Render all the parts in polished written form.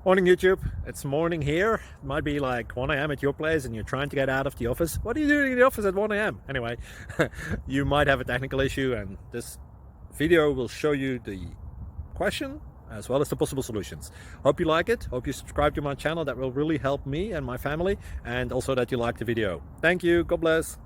Morning YouTube, it's morning here. It might be like 1 a.m. at your place and you're trying to get out of the office. What are you doing in the office at 1 a.m.? Anyway, you might have a technical issue and this video will show you the question as well as the possible solutions. Hope you like it, hope you subscribe to my channel. That will really help me and my family, and also that you like the video. Thank you, God bless.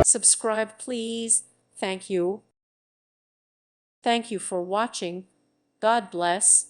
Subscribe, please. Thank you. Thank you for watching. God bless.